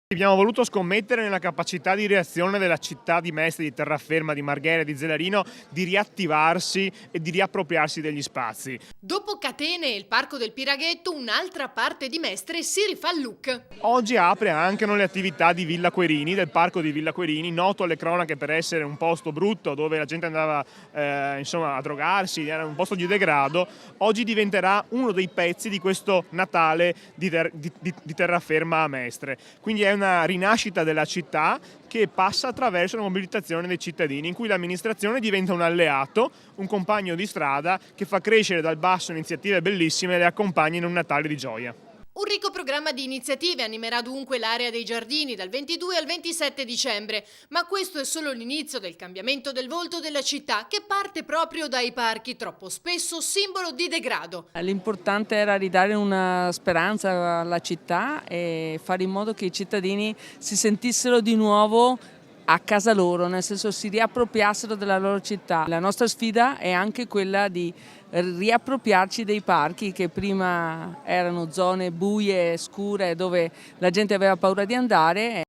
Abbiamo voluto scommettere nella capacità di reazione della città di Mestre, di Terraferma, di Marghera e di Zelarino di riattivarsi e di riappropriarsi degli spazi. Dopo Catene e il Parco del Piraghetto, un'altra parte di Mestre si rifà al look. Oggi apre anche le attività di Villa Querini, del parco di Villa Querini, noto alle cronache per essere un posto brutto dove la gente andava a drogarsi, era un posto di degrado. Oggi diventerà uno dei pezzi di questo Natale di Terraferma a Mestre. Quindi è una rinascita della città che passa attraverso la mobilitazione dei cittadini, in cui l'amministrazione diventa un alleato, un compagno di strada che fa crescere dal basso iniziative bellissime e le accompagna in un Natale di gioia. Un ricco programma di iniziative animerà dunque l'area dei giardini dal 22 al 27 dicembre, ma questo è solo l'inizio del cambiamento del volto della città che parte proprio dai parchi, troppo spesso simbolo di degrado. L'importante era ridare una speranza alla città e fare in modo che i cittadini si sentissero di nuovo a casa loro, nel senso si riappropriassero della loro città. La nostra sfida è anche quella di riappropriarci dei parchi che prima erano zone buie, scure, dove la gente aveva paura di andare.